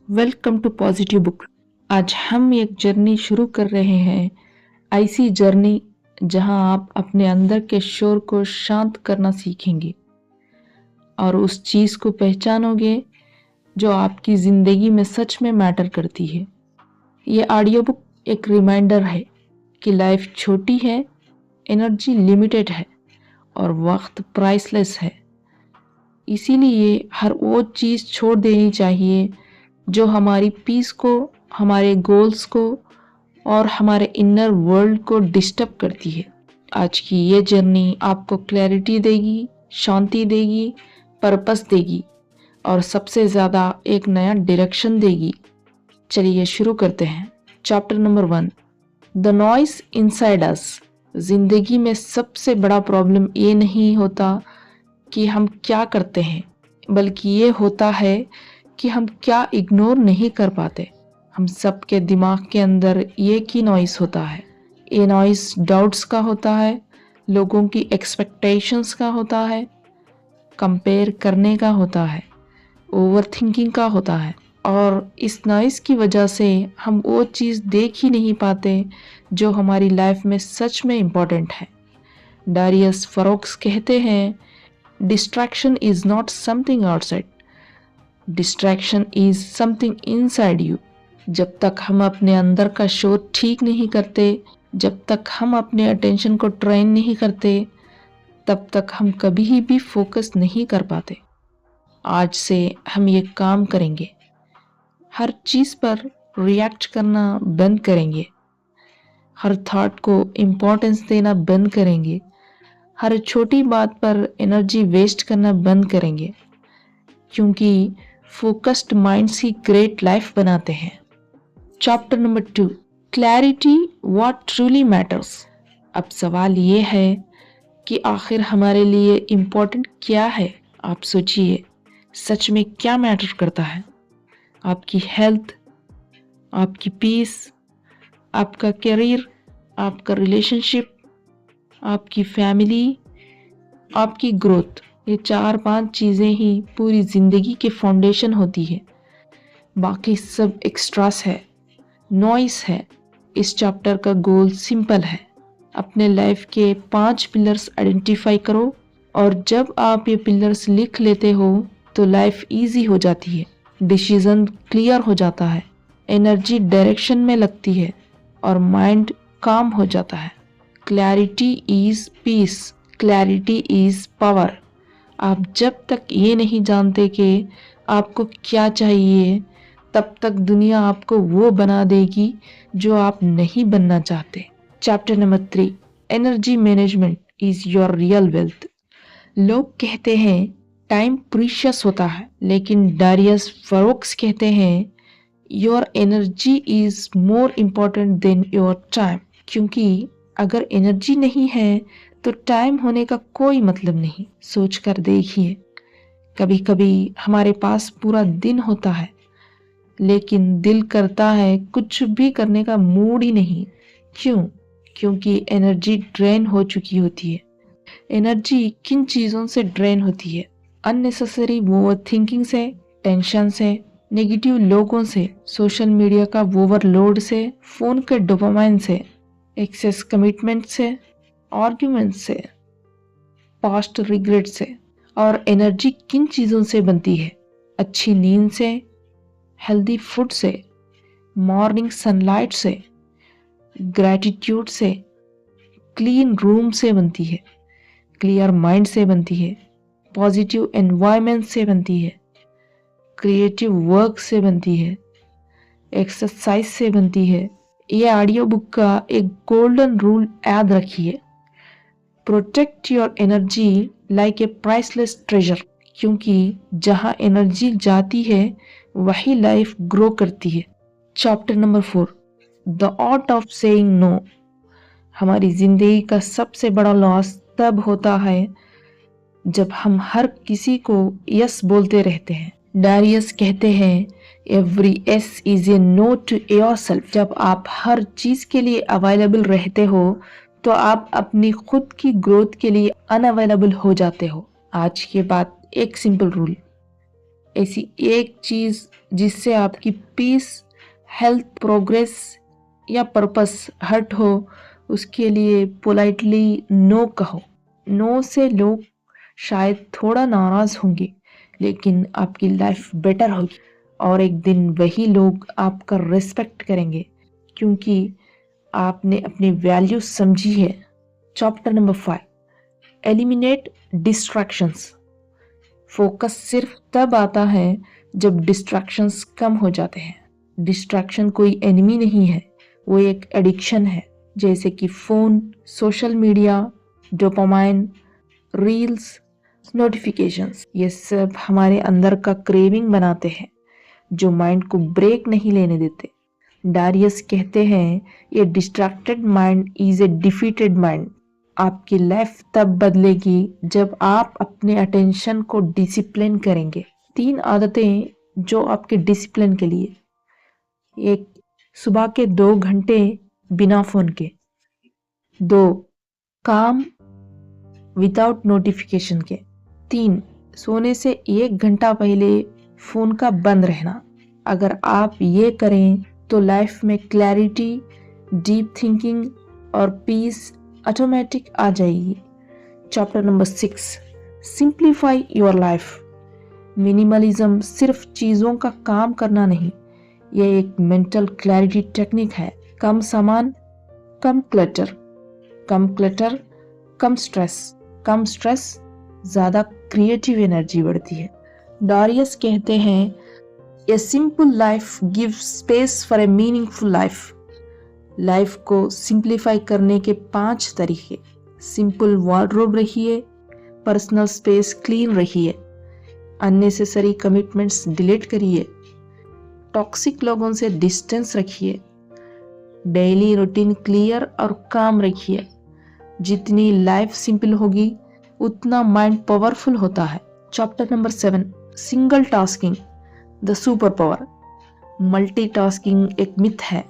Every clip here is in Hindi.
Welcome to positive book. आज हम एक जर्नी शुरू कर रहे हैं, ऐसी जर्नी जहां आप अपने अंदर के शोर को शांत करना सीखेंगे और उस चीज़ को पहचानोगे जो आपकी ज़िंदगी में सच में मैटर करती है। ये ऑडियो बुक एक रिमाइंडर है कि लाइफ छोटी है, एनर्जी लिमिटेड है और वक्त प्राइसलेस है। इसीलिए हर वो चीज़ छोड़ देनी चाहिए जो हमारी पीस को, हमारे गोल्स को और हमारे इनर वर्ल्ड को डिस्टर्ब करती है। आज की ये जर्नी आपको क्लैरिटी देगी, शांति देगी, पर्पस देगी और सबसे ज़्यादा एक नया डायरेक्शन देगी। चलिए शुरू करते हैं। Chapter number 1, the noise inside us. जिंदगी में सबसे बड़ा प्रॉब्लम ये नहीं होता कि हम क्या करते हैं, बल्कि ये होता है कि हम क्या इग्नोर नहीं कर पाते। हम सबके दिमाग के अंदर एक ही नॉइस होता है। ये नॉइस डाउट्स का होता है, लोगों की एक्सपेक्टेशंस का होता है, कंपेयर करने का होता है, ओवर थिंकिंग का होता है। और इस नॉइस की वजह से हम वो चीज़ देख ही नहीं पाते जो हमारी लाइफ में सच में इम्पॉर्टेंट है। डारियस फरोक्स कहते हैं, distraction is not something outside, distraction is something inside you. जब तक हम अपने अंदर का शोर ठीक नहीं करते, जब तक हम अपने अटेंशन को ट्रेन नहीं करते, तब तक हम कभी भी फोकस नहीं कर पाते। आज से हम ये काम करेंगे, हर चीज़ पर रिएक्ट करना बंद करेंगे, हर थॉट को इम्पोर्टेंस देना बंद करेंगे, हर छोटी बात पर एनर्जी वेस्ट करना बंद करेंगे, क्योंकि फोकस्ड माइंड्स ही ग्रेट लाइफ बनाते हैं। Chapter number 2, clarity what truly matters. अब सवाल ये है कि आखिर हमारे लिए इम्पोर्टेंट क्या है। आप सोचिए, सच में क्या मैटर करता है? आपकी हेल्थ, आपकी पीस, आपका करियर, आपका रिलेशनशिप, आपकी फैमिली, आपकी ग्रोथ। ये 4-5 चीज़ें ही पूरी ज़िंदगी के फाउंडेशन होती है। बाकी सब एक्स्ट्रास है, नॉइस है। इस चैप्टर का गोल सिंपल है, अपने लाइफ के 5 पिलर्स आइडेंटिफाई करो और जब आप ये पिलर्स लिख लेते हो तो लाइफ इजी हो जाती है, डिसीजन क्लियर हो जाता है, एनर्जी डायरेक्शन में लगती है और माइंड काम हो जाता है। Clarity is piece, clarity is power. आप जब तक ये नहीं जानते कि आपको क्या चाहिए, तब तक दुनिया आपको वो बना देगी जो आप नहीं बनना चाहते। Chapter number 3, energy management is your real wealth. लोग कहते हैं टाइम प्रीशियस होता है, लेकिन डारियस फरोक्स कहते हैं your energy is more important then your time. क्योंकि अगर एनर्जी नहीं है तो टाइम होने का कोई मतलब नहीं। सोच कर देखिए, कभी कभी हमारे पास पूरा दिन होता है, लेकिन दिल करता है कुछ भी करने का मूड ही नहीं। क्यों? क्योंकि एनर्जी ड्रेन हो चुकी होती है। एनर्जी किन चीज़ों से ड्रेन होती है? अननेसेसरी ओवर थिंकिंग से, टेंशन से, नेगेटिव लोगों से, सोशल मीडिया का ओवरलोड से, फ़ोन के डोपामाइन से, एक्सेस कमिटमेंट से, आर्ग्यूमेंट से, पास्ट रिग्रेट से। और एनर्जी किन चीज़ों से बनती है? अच्छी नींद से, हेल्दी फूड से, मॉर्निंग सनलाइट से, ग्रैटिट्यूड से, क्लीन रूम से बनती है, क्लियर माइंड से बनती है, पॉजिटिव एनवायरनमेंट से बनती है, क्रिएटिव वर्क से बनती है, एक्सरसाइज से बनती है। ये ऑडियो बुक का एक गोल्डन रूल याद रखिए, protect your energy like a priceless treasure. क्योंकि जहाँ एनर्जी जाती है वही लाइफ ग्रो करती है। Chapter number 4, the art of saying no. हमारी जिंदगी का सबसे बड़ा लॉस तब होता है जब हम हर किसी को यस बोलते रहते हैं। डारियस कहते हैं every yes is a no to yourself. जब आप हर चीज के लिए अवेलेबल रहते हो तो आप अपनी खुद की ग्रोथ के लिए अनअवेलेबल हो जाते हो। आज के बाद एक सिंपल रूल, ऐसी एक चीज जिससे आपकी पीस, हेल्थ, प्रोग्रेस या पर्पस हर्ट हो, उसके लिए पोलाइटली नो कहो। नो से लोग शायद थोड़ा नाराज होंगे, लेकिन आपकी लाइफ बेटर होगी और एक दिन वही लोग आपका रिस्पेक्ट करेंगे क्योंकि आपने अपनी वैल्यू समझी है। Chapter number 5, eliminate distractions. Focus सिर्फ तब आता है जब डिस्ट्रैक्शंस कम हो जाते हैं। डिस्ट्रैक्शन कोई एनिमी नहीं है, वो एक एडिक्शन है, जैसे कि phone, social media, dopamine, reels, notifications. ये सब हमारे अंदर का क्रेविंग बनाते हैं जो माइंड को ब्रेक नहीं लेने देते। डारियस कहते हैं, ये distracted mind is a defeated mind. आपकी लाइफ तब बदलेगी जब आप अपने अटेंशन को डिसिप्लिन करेंगे। 3 आदतें जो आपके डिसिप्लिन के लिए। 1, सुबह के 2 घंटे बिना फोन के। 2, काम विदाउट नोटिफिकेशन के। 3, सोने से 1 घंटा पहले फोन का बंद रहना। अगर आप ये करें तो लाइफ में क्लैरिटी, डीप थिंकिंग और पीस ऑटोमेटिक आ जाएगी। Chapter number 6, simplify your life. Minimalism सिर्फ चीज़ों का काम करना नहीं, यह एक मेंटल क्लैरिटी टेक्निक है। कम सामान, कम क्लटर, कम क्लटर, कम स्ट्रेस, कम स्ट्रेस, ज़्यादा क्रिएटिव एनर्जी बढ़ती है। डारियस कहते हैं, a simple life gives space for a meaningful life. Life को सिंप्लीफाई करने के 5 तरीके। सिंपल वार्डरोब रखिए, पर्सनल स्पेस क्लीन रखिए, अननेसेसरी कमिटमेंट्स डिलीट करिए, टॉक्सिक लोगों से डिस्टेंस रखिए, डेली रूटीन क्लियर और काम रखिए। जितनी लाइफ सिंपल होगी उतना माइंड पावरफुल होता है। Chapter number 7, single tasking the super power. Multitasking एक मिथ है।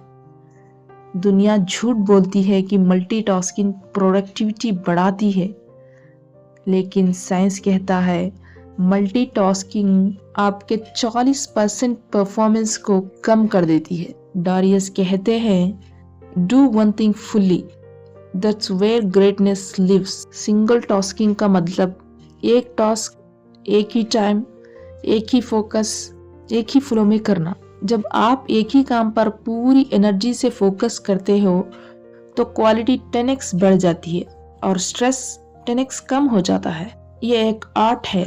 दुनिया झूठ बोलती है कि मल्टीटास्किंग प्रोडक्टिविटी बढ़ाती है, लेकिन साइंस कहता है मल्टीटास्किंग आपके 40% परफॉर्मेंस को कम कर देती है। डारियस कहते हैं, do one thing fully, that's where greatness lives. Single tasking का मतलब एक टास्क एक ही टाइम, एक ही फोकस, एक ही फ्लो में करना। जब आप एक ही काम पर पूरी एनर्जी से फोकस करते हो तो क्वालिटी 10x बढ़ जाती है और स्ट्रेस 10x कम हो जाता है। ये एक आर्ट है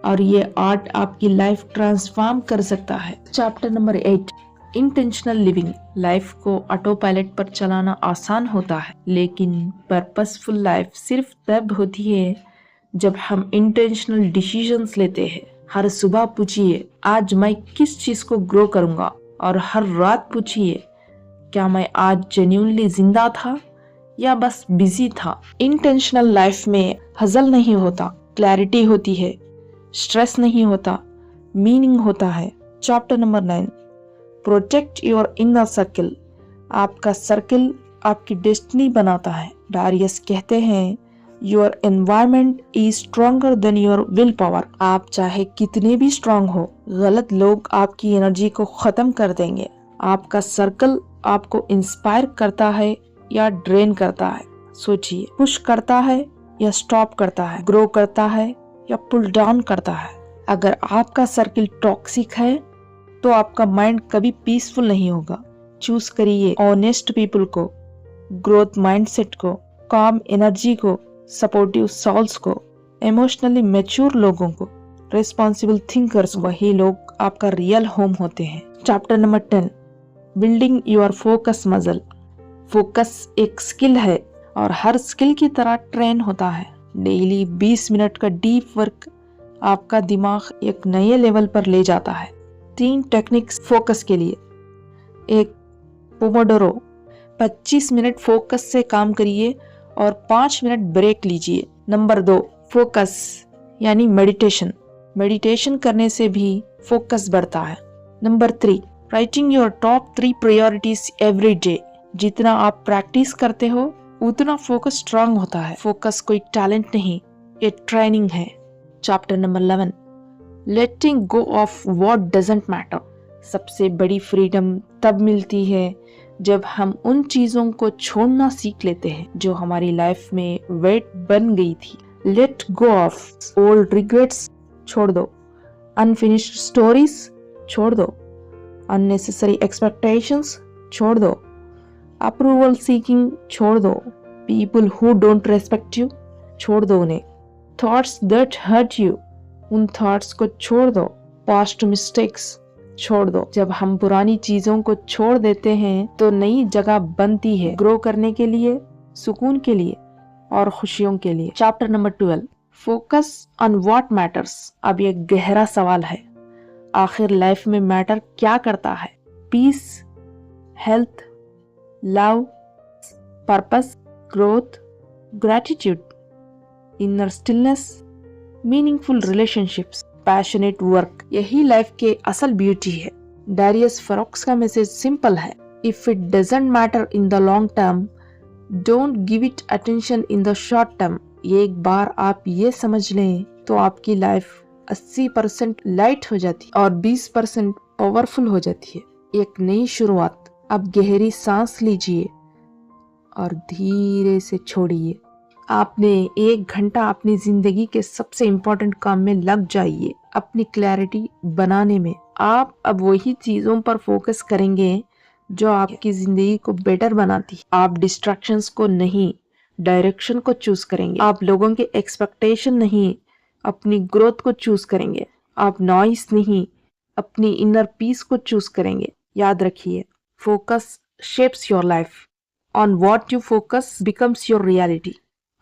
और ये आर्ट आपकी लाइफ ट्रांसफॉर्म कर सकता है। Chapter number 8, intentional living. Life को ऑटो पायलट पर चलाना आसान होता है, लेकिन पर्पसफुल लाइफ सिर्फ तब होती है जब हम इंटेंशनल डिसीजंस लेते हैं। हर सुबह पूछिए, आज मैं किस चीज को ग्रो करूंगा, और हर रात पूछिए, क्या मैं आज जेन्युइनली जिंदा था या बस बिजी था। इंटेंशनल लाइफ में हजल नहीं होता, क्लैरिटी होती है, स्ट्रेस नहीं होता, मीनिंग होता है। Chapter number 9, protect your inner circle. आपका सर्किल आपकी डेस्टिनी बनाता है। डारियस कहते हैं, your environment is stronger than your will power. आप चाहे कितने भी स्ट्रांग हो, गलत लोग आपकी एनर्जी को खत्म कर देंगे। आपका सर्कल आपको इंस्पायर करता है या ड्रेन करता है। सोचिए, पुश करता है या स्टॉप करता है, ग्रो करता है या पुल डाउन करता है। अगर आपका सर्किल टॉक्सिक है तो आपका माइंड कभी पीसफुल नहीं होगा। चूज करिए ऑनेस्ट पीपल को, ग्रोथ माइंडसेट को, काम एनर्जी को, सपोर्टिव सोल्स को, इमोशनली मैच्योर लोगों को, रिस्पॉन्सिबल थिंकर्स। वही लोग आपका रियल होम होते हैं। Chapter number 10, building your focus muscle. Focus एक स्किल है और हर स्किल की तरह ट्रेन होता है। डेली 20 मिनट का डीप वर्क आपका दिमाग एक नए लेवल पर ले जाता है। 3 टेक्निक्स फोकस के लिए। 1, पोमोडोरो। 25 मिनट फोकस से काम करिए और 5 मिनट ब्रेक लीजिए। नंबर 2, फोकस यानी मेडिटेशन। मेडिटेशन करने से भी फोकस बढ़ता है। Number 3, writing your top 3 priorities every day. जितना आप प्रैक्टिस करते हो उतना फोकस स्ट्रांग होता है। फोकस कोई टैलेंट नहीं, ये ट्रेनिंग है। Chapter number 11, letting go of what doesn't matter. सबसे बड़ी फ्रीडम तब मिलती है जब हम उन चीजों को छोड़ना सीख लेते हैं जो हमारी लाइफ में वेट बन गई थी। Let go of old regrets, छोड़ दो। अनफिनिश्ड स्टोरीज, छोड़ दो। अननेसेसरी एक्सपेक्टेशंस, छोड़ दो। अप्रूवल सीकिंग, छोड़ दो। People who don't respect you, छोड़ दो उन्हें। थॉट्स दैट हर्ट यू, उन थॉट्स को छोड़ दो। पास्ट मिस्टेक्स, छोड़ दो। जब हम पुरानी चीजों को छोड़ देते हैं तो नई जगह बनती है, ग्रो करने के लिए, सुकून के लिए और खुशियों के लिए। Chapter number 12, focus on what matters. अब ये गहरा सवाल है, आखिर लाइफ में मैटर क्या करता है? Peace, health, love, purpose, growth, gratitude, inner stillness, meaningful relationships, passionate work. यही लाइफ के असल ब्यूटी है। डैरियस फरोक्स का मैसेज सिंपल है, if it doesn't matter in the long term, don't give it attention in the short term. एक बार आप ये समझ लें तो आपकी लाइफ 80% लाइट हो जाती है और 20% पावरफुल हो जाती है। एक नई शुरुआत। अब गहरी सांस लीजिए और धीरे से छोड़िए। आपने 1 घंटा अपनी जिंदगी के सबसे इम्पोर्टेंट काम में लग जाइए, अपनी क्लैरिटी बनाने में। आप अब वही चीजों पर फोकस करेंगे जो आपकी जिंदगी को बेटर बनाती है। आप डिस्ट्रैक्शंस को नहीं, डायरेक्शन को चूज करेंगे। आप लोगों के एक्सपेक्टेशन नहीं, अपनी ग्रोथ को चूज करेंगे। आप नॉइस नहीं, अपनी इनर पीस को चूज करेंगे। याद रखिए, focus shapes your life. On what you focus becomes your reality.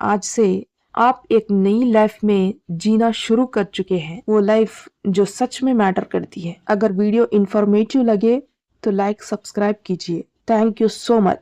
आज से आप एक नई लाइफ में जीना शुरू कर चुके हैं, वो लाइफ जो सच में मैटर करती है। अगर वीडियो इंफॉर्मेटिव लगे तो लाइक, सब्सक्राइब कीजिए। Thank you so much.